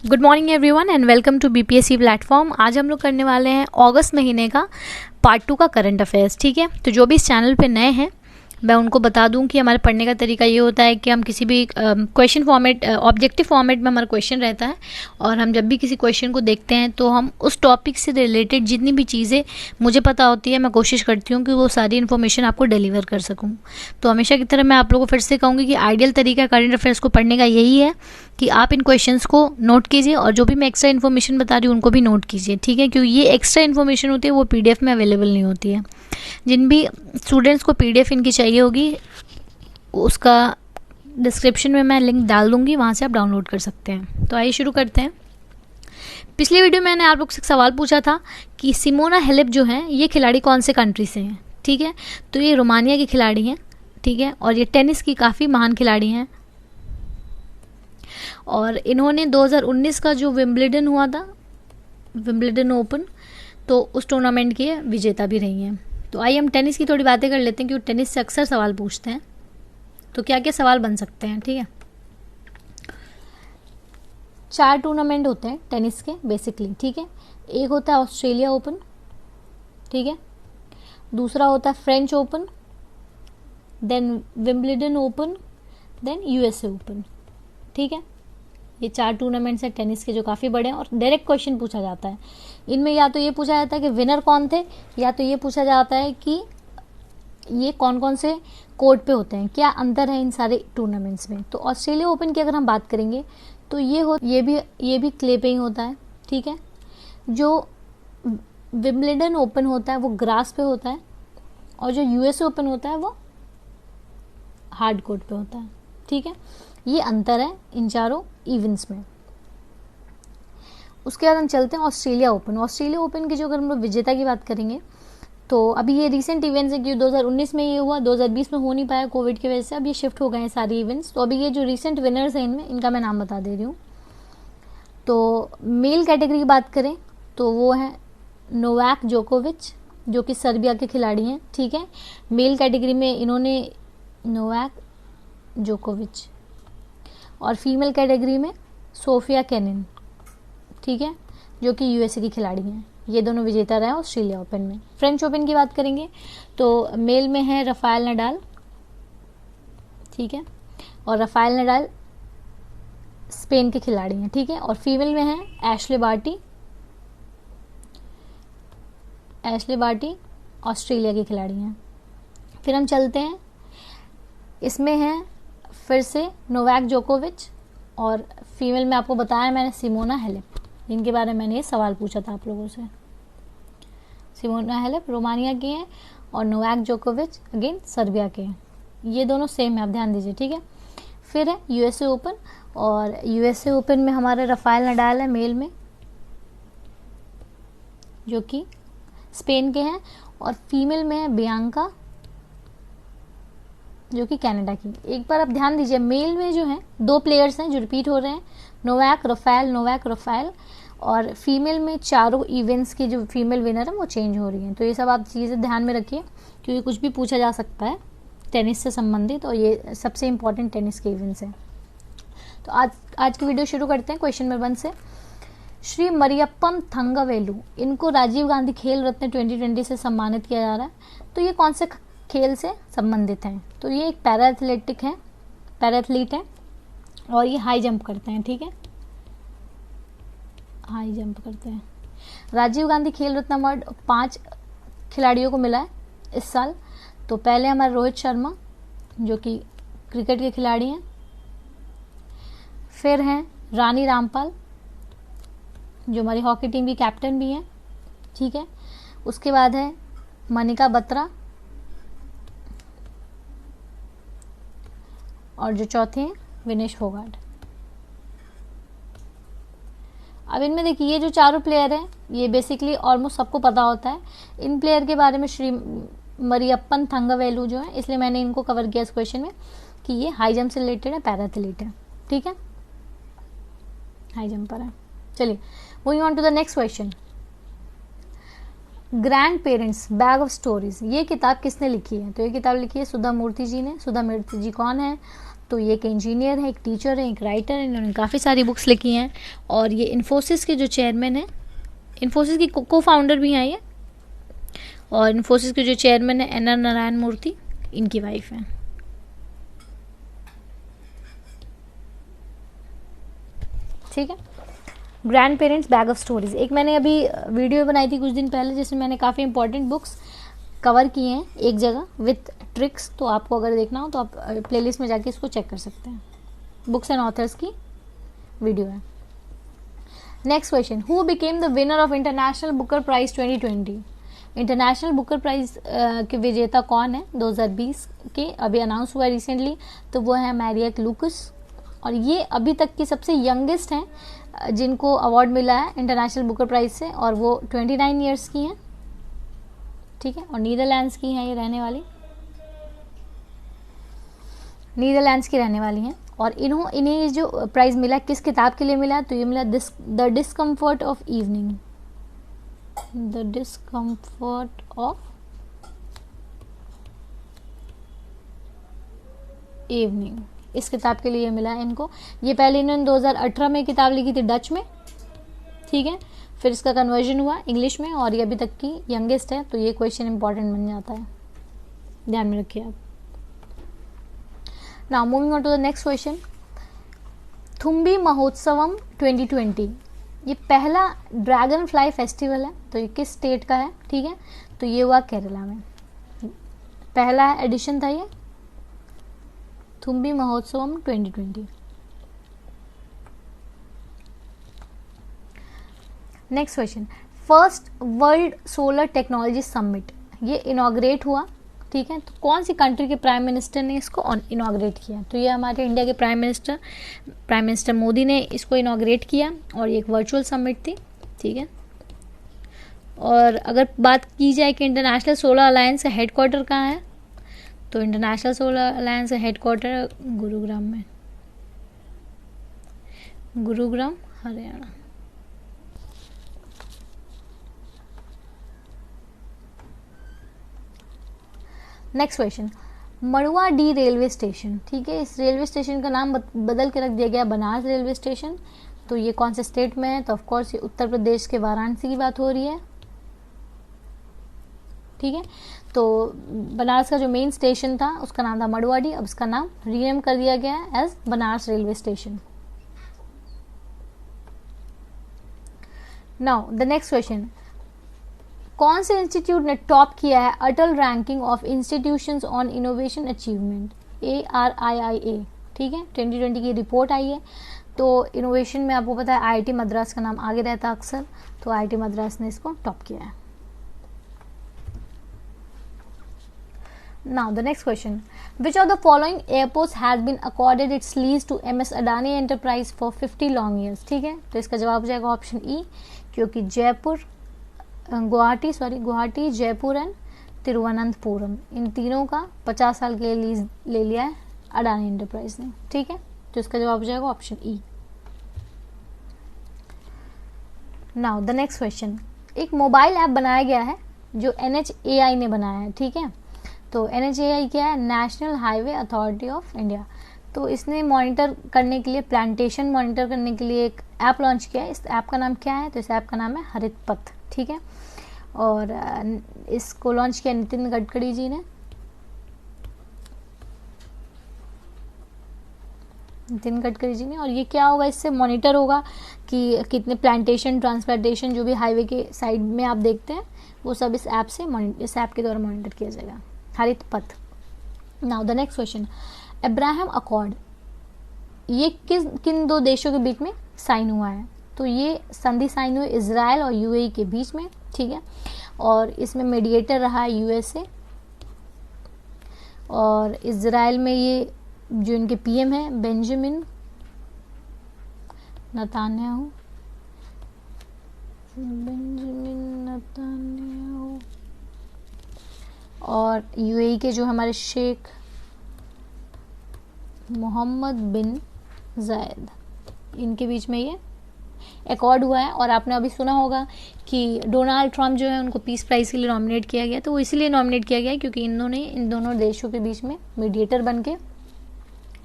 Good morning everyone and welcome to BPSC platform. आज हम लोग करने वाले हैं अगस्त महीने का पार्ट 2 का करंट अफेयर्स। ठीक है, तो जो भी इस चैनल पे नए हैं मैं उनको बता दूं कि हमारे पढ़ने का तरीका ये होता है कि हम किसी भी क्वेश्चन फॉर्मेट, ऑब्जेक्टिव फॉर्मेट में हमारा क्वेश्चन रहता है, और हम जब भी किसी क्वेश्चन को देखते हैं तो हम उस टॉपिक से रिलेटेड जितनी भी चीज़ें मुझे पता होती है मैं कोशिश करती हूँ कि वो सारी इन्फॉर्मेशन आपको डिलीवर कर सकूँ। तो हमेशा की तरह मैं आप लोगों को फिर से कहूँगी कि आइडियल तरीका करंट अफेयर्स को पढ़ने का यही है कि आप इन क्वेश्चंस को नोट कीजिए और जो भी मैं एक्स्ट्रा इन्फॉर्मेशन बता रही हूँ उनको भी नोट कीजिए। ठीक है, क्योंकि ये एक्स्ट्रा इन्फॉर्मेशन होती है वो पीडीएफ में अवेलेबल नहीं होती है। जिन भी स्टूडेंट्स को पीडीएफ इनकी चाहिए होगी उसका डिस्क्रिप्शन में मैं लिंक डाल दूंगी, वहाँ से आप डाउनलोड कर सकते हैं। तो आइए शुरू करते हैं। पिछले वीडियो में मैंने आप लोग से एक सवाल पूछा था कि सिमोना हेलेप जो है ये खिलाड़ी कौन से कंट्री से हैं। ठीक है, तो ये रोमानिया की खिलाड़ी हैं। ठीक है, और ये टेनिस की काफ़ी महान खिलाड़ी हैं और इन्होंने 2019 का जो विंबलडन हुआ था, विंबलडन ओपन, तो उस टूर्नामेंट की विजेता भी रही हैं। तो आइए हम टेनिस की थोड़ी बातें कर लेते हैं क्योंकि टेनिस से अक्सर सवाल पूछते हैं। तो क्या क्या सवाल बन सकते हैं। ठीक है, 4 टूर्नामेंट होते हैं टेनिस के बेसिकली। ठीक है, एक होता है ऑस्ट्रेलिया ओपन, ठीक है, दूसरा होता है French Open, then Wimbledon Open, then USA Open. ठीक है, ये 4 टूर्नामेंट्स हैं टेनिस के जो काफ़ी बड़े हैं और डायरेक्ट क्वेश्चन पूछा जाता है इनमें। या तो ये पूछा जाता है कि विनर कौन थे, या तो ये पूछा जाता है कि ये कौन कौन से कोर्ट पे होते हैं, क्या अंतर है इन सारे टूर्नामेंट्स में। तो ऑस्ट्रेलिया ओपन की अगर हम बात करेंगे तो ये भी क्ले पे ही होता है। ठीक है, जो विंबलडन ओपन होता है वो ग्रास पे होता है और जो यूएस ओपन होता है वो हार्ड कोर्ट पे होता है। ठीक है, ये अंतर है इन चारों इवेंट्स में। उसके बाद हम चलते हैं ऑस्ट्रेलिया ओपन। ऑस्ट्रेलिया ओपन की जो अगर हम लोग विजेता की बात करेंगे तो अभी ये रिसेंट इवेंट्स है क्योंकि 2019 में ये हुआ, 2020 में हो नहीं पाया कोविड की वजह से, अब ये शिफ्ट हो गए हैं सारे इवेंट्स। तो अभी ये जो रिसेंट विनर्स हैं इनमें, इनका मैं नाम बता दे रही हूँ। तो मेल कैटेगरी की बात करें तो वो है नोवाक जोकोविच जो कि सर्बिया के खिलाड़ी हैं। ठीक है, मेल कैटेगरी में इन्होंने नोवाक जोकोविच, और फीमेल कैटेगरी में सोफिया केनिन, ठीक है, जो कि यूएसए की खिलाड़ी हैं। ये दोनों विजेता रहे ऑस्ट्रेलिया ओपन में। फ्रेंच ओपन की बात करेंगे तो मेल में है राफेल नडाल, ठीक है, और राफेल नडाल स्पेन के खिलाड़ी हैं। ठीक है, और फीमेल में है Ashleigh Barty, Ashleigh Barty Australia की खिलाड़ी हैं। फिर हम चलते हैं, इसमें है फिर से नोवाक जोकोविच, और फीमेल में आपको बताया मैंने सिमोना हेलेप, जिनके बारे में मैंने ये सवाल पूछा था आप लोगों से। सिमोना हेलेप रोमानिया की हैं और नोवाक जोकोविच अगेन सर्बिया के हैं। ये दोनों सेम है, आप ध्यान दीजिए। ठीक है, फिर है यूएसए ओपन, और यूएसए ओपन में हमारे राफेल नडाल है मेल में जो कि स्पेन के हैं, और फीमेल में है बियांका जो कि कनाडा की। एक बार आप ध्यान दीजिए, मेल में जो है 2 प्लेयर्स हैं जो रिपीट हो रहे हैं, नोवाक राफेल, और फीमेल में चारों इवेंट्स की जो फीमेल विनर है वो चेंज हो रही हैं। तो ये सब आप चीज़ें ध्यान में रखिए क्योंकि कुछ भी पूछा जा सकता है टेनिस से संबंधित, और ये सबसे इम्पॉर्टेंट टेनिस के इवेंट्स हैं। तो आज की वीडियो शुरू करते हैं क्वेश्चन नंबर 1 से। श्री मरियप्पन थंगवेलु, इनको राजीव गांधी खेल रत्न 2020 से सम्मानित किया जा रहा है। तो ये कौन से खेल से संबंधित हैं? तो ये एक पैरा एथलीट है और ये हाई जंप करते हैं। ठीक है, हाई जंप करते हैं। राजीव गांधी खेल रत्न अवार्ड 5 खिलाड़ियों को मिला है इस साल। तो पहले हमारे रोहित शर्मा जो कि क्रिकेट के खिलाड़ी हैं, फिर हैं रानी रामपाल जो हमारी हॉकी टीम की कैप्टन भी हैं। ठीक है, उसके बाद है मनिका बत्रा, और जो चौथे हैं विनेश फोगाट। अब इनमें देखिए ये जो चारों प्लेयर हैं ये बेसिकली ऑलमोस्ट सबको पता होता है। इन प्लेयर के बारे में श्री मरियप्पन थंगवेलु जो है, इसलिए मैंने इनको कवर किया इस क्वेश्चन में कि ये हाई जंप से रिलेटेड है, पैरा एथलीट है। ठीक है, हाई जंपर है। चलिए moving on to the next question. Grandparents bag of stories, ये किताब किसने लिखी है? तो ये किताब लिखी है सुधा मूर्ति जी ने। सुधा मूर्ति जी कौन है? तो ये एक इंजीनियर है, एक टीचर है, एक राइटर है, इन्होंने काफ़ी सारी बुक्स लिखी हैं। और ये इन्फोसिस के जो चेयरमैन हैं, इन्फोसिस की को फाउंडर भी हैं ये, और इन्फोसिस के जो चेयरमैन है एन आर नारायण मूर्ति, इनकी वाइफ हैं। ठीक है, grandparents bag of stories. एक मैंने अभी वीडियो बनाई थी कुछ दिन पहले जिसमें मैंने काफ़ी इंपॉर्टेंट बुक्स कवर किए हैं एक जगह विथ ट्रिक्स, तो आपको अगर देखना हो तो आप प्लेलिस्ट में जाके इसको चेक कर सकते हैं। बुक्स एंड ऑथर्स की वीडियो है। Next question, who became the winner of international Booker prize 2020? International Booker prize के विजेता कौन है 2020 के? अभी अनाउंस हुआ रिसेंटली, तो वो है मैरियट लूकस, और ये अभी तक की सबसे यंगेस्ट हैं जिनको अवार्ड मिला है इंटरनेशनल बुकर प्राइज से, और वो 29 ईयर्स की हैं। ठीक है, और नीदरलैंड्स की हैं, ये रहने वाली नीदरलैंड्स की रहने वाली हैं। और इन्हें जो प्राइज मिला किस किताब के लिए मिला? तो ये मिला the discomfort of evening, the discomfort of evening, इस किताब के लिए मिला है इनको। ये पहले इन्होंने 2018 में किताब लिखी थी डच में, ठीक है, फिर इसका कन्वर्जन हुआ इंग्लिश में, और ये अभी तक की यंगेस्ट है, तो ये क्वेश्चन इंपॉर्टेंट बन जाता है, ध्यान में रखिए आप। Now moving on to the next question, Thumbi Mahotsavam 2020, ये पहला ड्रैगन फ्लाई फेस्टिवल है, तो ये किस स्टेट का है? ठीक है, तो ये हुआ केरला में, पहला एडिशन था ये थुम्बी Mahotsavam 2020। Next question, first world solar technology summit, ये इनॉग्रेट हुआ, ठीक है, तो कौन सी कंट्री के प्राइम मिनिस्टर ने इसको इनॉग्रेट किया? तो ये हमारे इंडिया के प्राइम मिनिस्टर मोदी ने इसको इनॉग्रेट किया, और ये एक वर्चुअल समिट थी। ठीक है, और अगर बात की जाए कि इंटरनेशनल सोलर अलायंस का हेडक्वार्टर कहाँ है, तो इंटरनेशनल सोलर अलायंस का हेडक्वार्टर गुरुग्राम में, Gurugram Haryana. Next question, Manduadih railway station, ठीक है, इस रेलवे स्टेशन का नाम बदल के रख दिया गया बनास रेलवे स्टेशन। तो ये कौन से स्टेट में है? तो ऑफकोर्स ये उत्तर प्रदेश के वाराणसी की बात हो रही है। ठीक है, तो बनारस का जो मेन स्टेशन था उसका नाम था मड़ुआडीह, अब इसका नाम रीनेम कर दिया गया है as Banaras railway station. Now the next question, कौन से इंस्टीट्यूट ने टॉप किया है Atal ranking of institutions on innovation achievement, ARIIA? ठीक है, 2020 की रिपोर्ट आई है, तो इनोवेशन में आपको पता है IIT मद्रास का नाम आगे रहता है अक्सर, तो IIT मद्रास ने इसको टॉप किया है। Now the next question, which of the following airports has been accorded its lease to MS Adani Enterprise for 50 long years? ठीक है, तो इसका जवाब हो जाएगा ऑप्शन E, क्योंकि गुवाहाटी, जयपुर एंड तिरुवनंतपुरम, इन तीनों का 50 साल के लिए लीज ले लिया है अडानी एंटरप्राइज ने। ठीक है, तो इसका जवाब हो जाएगा option E। Now the next question, एक मोबाइल ऐप बनाया गया है जो NHAI ने बनाया है। ठीक है, तो NHAI क्या है? National highway authority of India. तो इसने मॉनिटर करने के लिए, प्लांटेशन मॉनिटर करने के लिए एक ऐप लॉन्च किया है। इस ऐप का नाम क्या है? तो इस ऐप का नाम है हरित पथ। ठीक है, और इसको लॉन्च किया नितिन गडकरी जी ने। और ये क्या होगा? इससे मॉनिटर होगा कि कितने प्लांटेशन, ट्रांसप्लांटेशन जो भी हाईवे के साइड में आप देखते हैं वो सब इस ऐप के द्वारा मॉनिटर किया जाएगा, हरित पथ। Now the next question, Abraham accord, ये किन दो देशों के बीच में साइन हुआ है? तो ये संधि साइन हुई इजराइल और UAE के बीच में। ठीक है, और इसमें मीडिएटर रहा है USA, और इजराइल में ये जो इनके PM है बेंजामिन नेतन्याहू, और UAE के जो हमारे शेख मोहम्मद बिन जायद, इनके बीच में ये अकॉर्ड हुआ है। और आपने अभी सुना होगा कि डोनाल्ड ट्रंप जो है उनको पीस प्राइज़ के लिए नॉमिनेट किया गया। तो वो इसलिए नॉमिनेट किया गया क्योंकि इन्होंने इन दोनों देशों के बीच में मीडिएटर बन के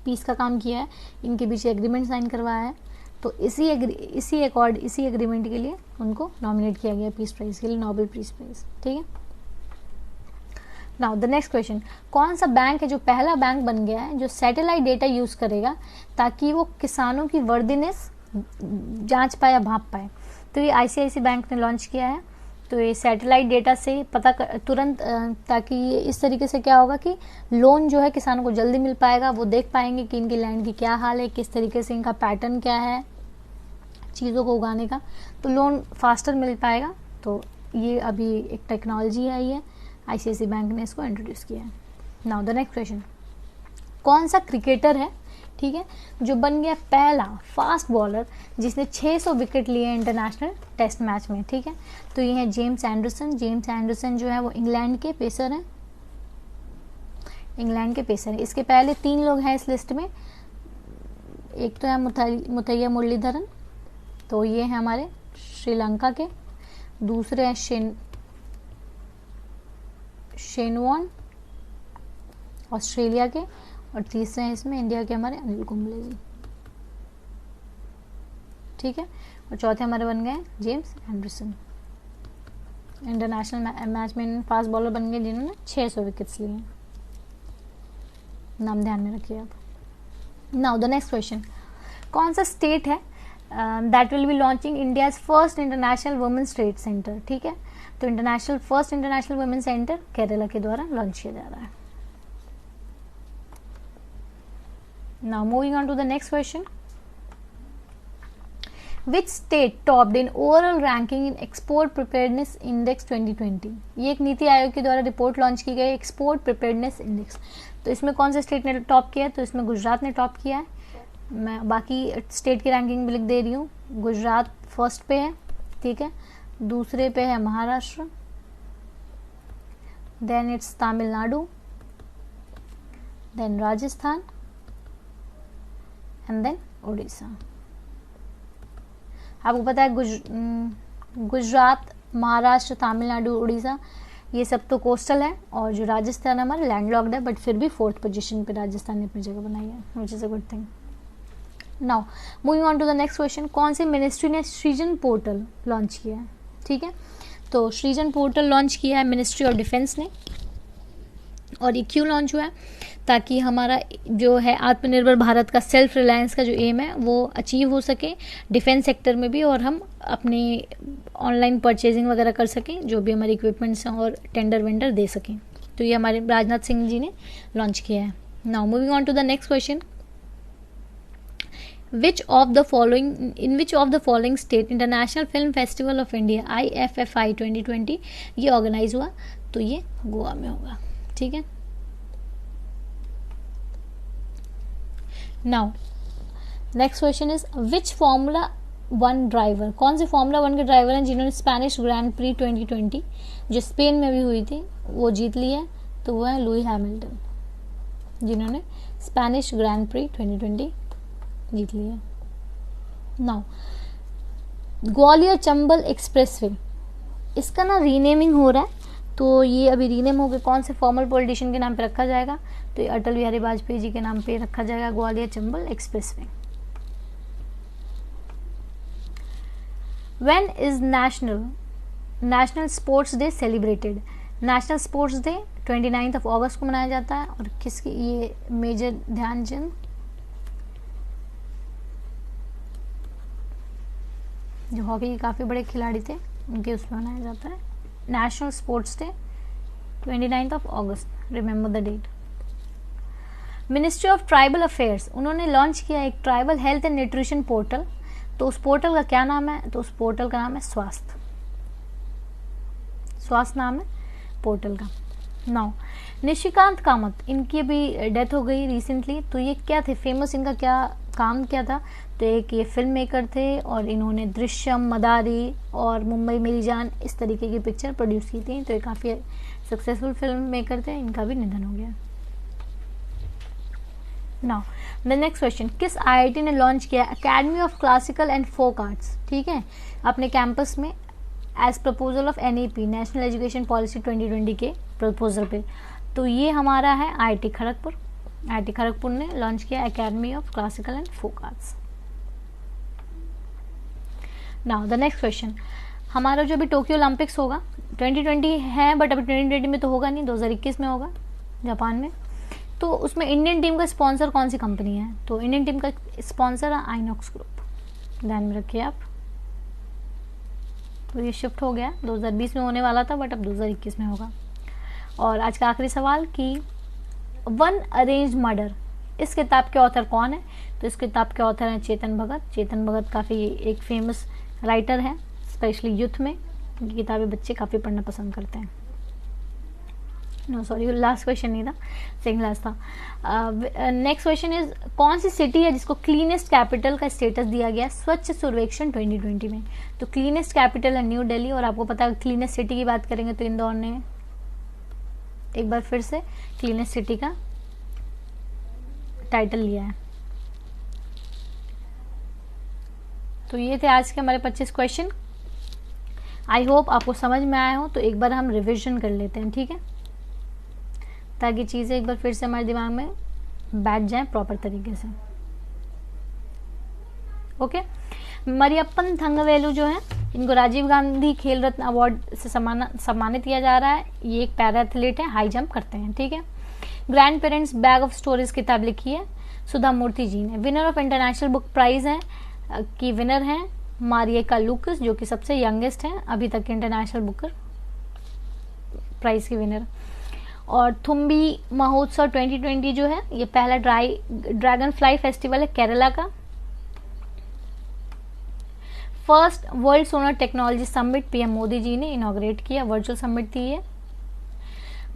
पीस का काम किया है, इनके बीच एग्रीमेंट साइन करवाया है। तो इसी एग्रीमेंट के लिए उनको नॉमिनेट किया गया पीस प्राइज़ के लिए, नोबेल पीस प्राइज़। ठीक है। नाउ द नेक्स्ट क्वेश्चन, कौन सा बैंक है जो पहला बैंक बन गया है जो सैटेलाइट डेटा यूज़ करेगा ताकि वो किसानों की वर्दीनेस जांच पाए या भाप पाए। तो ये ICICI बैंक ने लॉन्च किया है। तो ये सैटेलाइट डेटा से तुरंत ताकि ये इस तरीके से क्या होगा कि लोन जो है किसानों को जल्दी मिल पाएगा, वो देख पाएंगे कि इनकी लैंड की क्या हाल है, किस तरीके से इनका पैटर्न क्या है चीज़ों को उगाने का, तो लोन फास्टर मिल पाएगा। तो ये अभी एक टेक्नोलॉजी आई है, ICICI बैंक ने इसको इंट्रोड्यूस किया है। नाउ द नेक्स्ट क्वेश्चन, कौन सा क्रिकेटर है, ठीक है, जो बन गया पहला फास्ट बॉलर जिसने 600 विकेट लिए इंटरनेशनल टेस्ट मैच में। ठीक है। तो ये है जेम्स एंडरसन। जेम्स एंडरसन जो है वो इंग्लैंड के पेसर हैं, इंग्लैंड के पेसर हैं। इसके पहले 3 लोग हैं इस लिस्ट में, एक तो है मुथैया मुरलीधरन, तो ये हैं हमारे श्रीलंका के, दूसरे हैं शेन वॉर्न ऑस्ट्रेलिया के, और तीसरे हैं इसमें इंडिया के हमारे अनिल कुंबले जी। ठीक है। और चौथे हमारे बन गए जेम्स एंडरसन, इंटरनेशनल मैच में फास्ट बॉलर बन गए जिन्होंने 600 विकेट्स लिए। नाम ध्यान में रखिए आप। नाउ द नेक्स्ट क्वेश्चन, कौन सा स्टेट है that will be launching India's first international women's trade centre. ठीक है। तो first international women's centre Kerala के द्वारा लॉन्च किया जा रहा है। Now moving on to the next question, which state topped in overall ranking in Export Preparedness Index 2020? ये एक नीति आयोग के द्वारा रिपोर्ट लॉन्च की गई एक्सपोर्ट प्रिपेयर्डनेस इंडेक्स। तो इसमें कौन से स्टेट ने टॉप किया है? तो इसमें गुजरात ने टॉप किया है। मैं बाकी स्टेट की रैंकिंग भी लिख दे रही हूँ। गुजरात फर्स्ट पे है, ठीक है, दूसरे पे है Maharashtra, then it's Tamil Nadu, then Rajasthan and then Orissa. आपको पता है गुजरात, महाराष्ट्र, तमिलनाडु, उड़ीसा ये सब तो कोस्टल है, और जो राजस्थान हमारा लैंडलॉक्ड है, बट फिर भी 4th पोजीशन पे राजस्थान ने अपनी जगह बनाई है, which is a good thing. Now moving on to the next question, कौन सी मिनिस्ट्री ने सृजन पोर्टल लॉन्च किया है? ठीक है, तो सृजन पोर्टल लॉन्च किया है मिनिस्ट्री ऑफ डिफेंस ने। और ये क्यों लॉन्च हुआ है? ताकि हमारा जो है आत्मनिर्भर भारत का सेल्फ रिलायंस का जो एम है वो अचीव हो सके डिफेंस सेक्टर में भी, और हम अपने ऑनलाइन परचेजिंग वगैरह कर सकें, जो भी हमारे इक्विपमेंट्स हैं और टेंडर वेंडर दे सकें। तो ये हमारे राजनाथ सिंह जी ने लॉन्च किया है। Now moving on to the next question, in which of the following state international film festival of India IFFI 2020 ये ऑर्गेनाइज हुआ? तो ये गोवा में होगा। ठीक है। Now next question is which Formula 1 driver, कौन से Formula 1 के ड्राइवर हैं जिन्होंने स्पेनिश ग्रैंड प्री 2020 जो स्पेन में भी हुई थी वो जीत ली है? तो वो है लुई हैमिल्टन, जिन्होंने स्पेनिश ग्रैंड प्री 2020 जीत ली है। नाउ ग्वालियर चंबल एक्सप्रेसवे, इसका ना रीनेमिंग हो रहा है, तो ये अभी रीनेम हो गया, कौन से फॉर्मल पॉलिटिशियन के नाम पे रखा जाएगा? तो ये अटल बिहारी वाजपेयी जी के नाम पे रखा जाएगा Gwalior Chambal expressway. When is national sports day celebrated? National sports day 29 अगस्त को मनाया जाता है, और किसकी? ये मेजर ध्यानचंद, जो हॉकी के काफ़ी बड़े खिलाड़ी थे, उनके उसमें मनाया जाता है नेशनल स्पोर्ट्स डे 29 अगस्त, remember the date. Ministry of tribal affairs, उन्होंने लॉन्च किया एक tribal health and nutrition portal. तो उस पोर्टल का क्या नाम है? तो उस पोर्टल का नाम है स्वास्थ्य नाम है पोर्टल का। नाउ निशिकांत कामत, इनकी अभी डेथ हो गई रिसेंटली। तो ये क्या थे फेमस, इनका क्या काम क्या था? तो एक ये फिल्म मेकर थे, और इन्होंने दृश्यम, मदारी और मुंबई मेरी जान इस तरीके की पिक्चर प्रोड्यूस की थी। तो ये काफ़ी सक्सेसफुल फिल्म मेकर थे, इनका भी निधन हो गया। नाउ द नेक्स्ट क्वेश्चन, किस आईआईटी ने लॉन्च किया academy of classical and folk arts, ठीक है, अपने कैंपस में as proposal of NEP national education policy 2020 के प्रपोजल पे। तो ये हमारा है आईआईटी खड़गपुर। आईआईटी खड़गपुर ने लॉन्च किया academy of classical and folk arts. Now the next question, हमारा जो अभी टोक्यो ओलंपिक्स होगा 2020 है, बट अभी 2020 में तो होगा नहीं, 2021 में होगा जापान में। तो उसमें इंडियन टीम का स्पॉन्सर कौन सी कंपनी है? तो इंडियन टीम का स्पॉन्सर है आइनॉक्स ग्रुप, ध्यान में रखिए आप। तो ये शिफ्ट हो गया, 2020 में होने वाला था बट अब 2021 में होगा। और आज का आखिरी सवाल कि वन अरेंज मर्डर, इस किताब के ऑथर कौन है? तो इस किताब के ऑथर हैं चेतन भगत। चेतन भगत काफ़ी एक फेमस राइटर हैं, स्पेशली यूथ में उनकी किताबें बच्चे काफ़ी पढ़ना पसंद करते हैं। नो सॉरी, लास्ट क्वेश्चन नहीं था, सेकंड लास्ट था। नेक्स्ट क्वेश्चन इज, कौन सी सिटी है जिसको क्लीनेस्ट कैपिटल का स्टेटस दिया गया स्वच्छ सर्वेक्षण 2020 में? तो क्लीनेस्ट कैपिटल है न्यू दिल्ली, और आपको पता है क्लीनेस्ट सिटी की बात करेंगे तो इंदौर ने एक बार फिर से क्लीनेस्ट सिटी का टाइटल लिया है। तो ये थे आज के हमारे 25 क्वेश्चन। आई होप आपको समझ में आया हो। तो एक बार हम रिविजन कर लेते हैं, ठीक है, ताकि चीज़ें एक बार फिर से हमारे दिमाग में बैठ जाएं प्रॉपर तरीके से। ओके, मरियप्पन थंगवेलु जो है, इनको राजीव गांधी खेल रत्न अवार्ड से सम्मानित किया जा रहा है। ये एक पैरा एथलीट है, हाई जंप करते हैं, ठीक है। Grandparents bag of stories किताब लिखी है सुधा मूर्ति जी ने। Winner of international book prize है की विनर है मारिएका लूकस, जो कि सबसे यंगेस्ट है अभी तक के इंटरनेशनल बुकर प्राइज की विनर। और थुम्बी महोत्सव 2020 जो है, ये पहला ड्रैगन फ्लाई फेस्टिवल है केरला का। First world solar technology summit PM Modi ji ने इनॉग्रेट किया, वर्चुअल समिट थी ये।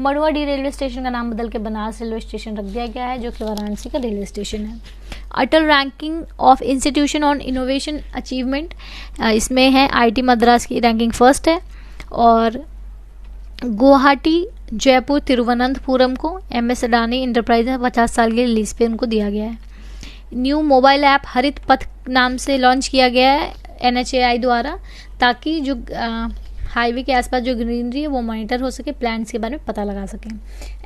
मड़ुआडी रेलवे स्टेशन का नाम बदल के बनारस रेलवे स्टेशन रख दिया गया है, जो कि वाराणसी का रेलवे स्टेशन है। Atal ranking of institution on innovation achievement, इसमें है आईआईटी मद्रास की रैंकिंग फर्स्ट है। और गुवाहाटी, जयपुर, तिरुवनंतपुरम को एमएस अडानी इंटरप्राइज में 50 साल के लीज पे उनको दिया गया है। न्यू मोबाइल ऐप हरित पथ नाम से लॉन्च किया गया है NHAI द्वारा, ताकि जो हाईवे के आसपास जो ग्रीनरी है वो मॉनिटर हो सके, प्लान्स के बारे में पता लगा सकें।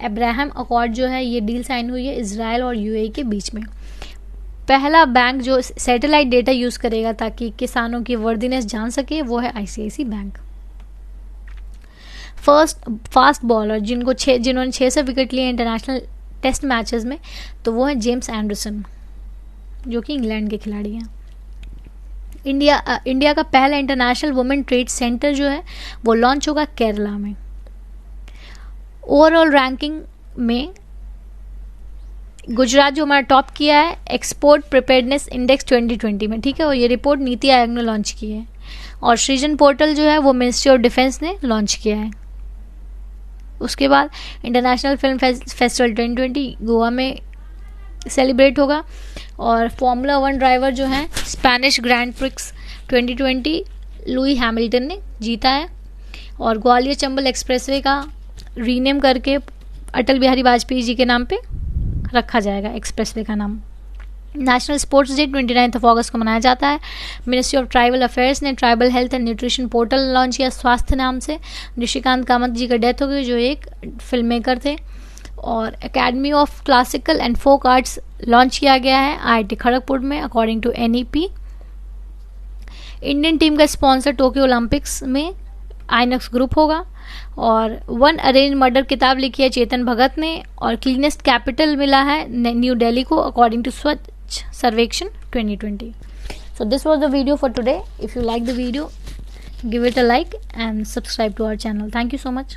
अब्राहम अकॉर्ड जो है, ये डील साइन हुई है इजराइल और यूएई के बीच में। पहला बैंक जो सैटेलाइट डेटा यूज़ करेगा ताकि किसानों की वर्दीनेस जान सके, वो है ICICI bank. First fast bowler जिन्होंने 600 विकेट लिए इंटरनेशनल टेस्ट मैचेस में, तो वो है जेम्स एंडरसन, जो कि इंग्लैंड के खिलाड़ी हैं। इंडिया का पहला इंटरनेशनल वुमेन ट्रेड सेंटर जो है वो लॉन्च होगा केरला में। ओवरऑल रैंकिंग में गुजरात जो हमारा टॉप किया है एक्सपोर्ट प्रिपेयर्डनेस इंडेक्स 2020 में, ठीक है, और ये रिपोर्ट नीति आयोग ने लॉन्च की है। और सृजन पोर्टल जो है वो मिनिस्ट्री ऑफ डिफेंस ने लॉन्च किया है। उसके बाद इंटरनेशनल फिल्म फेस्टिवल 2020 गोवा में सेलिब्रेट होगा। और फॉर्मूला 1 ड्राइवर जो है Spanish grand prix 2020 Louis Hamilton ने जीता है। और ग्वालियर चंबल एक्सप्रेसवे का रीनेम करके अटल बिहारी वाजपेयी जी के नाम पे रखा जाएगा एक्सप्रेसवे का नाम। नेशनल स्पोर्ट्स डे 29 अगस्त को मनाया जाता है। मिनिस्ट्री ऑफ ट्राइबल अफेयर्स ने tribal health and nutrition portal launch किया स्वास्थ्य नाम से। ऋषिकांत कामत जी का डेथ हो गई, जो एक फिल्म मेकर थे। और academy of classical and folk arts launch किया गया है IIT खड़गपुर में according to NEP। Indian team का स्पॉन्सर टोक्यो ओलंपिक्स में आइनॉक्स ग्रुप होगा। और वन अरेंज मर्डर किताब लिखी है चेतन भगत ने। और क्लीनेस्ट कैपिटल मिला है न्यू दिल्ली को अकॉर्डिंग टू स्वच्छ सर्वेक्षण 2020। So this was the video for today. If you like the video, give it a like and subscribe to our channel. Thank you so much.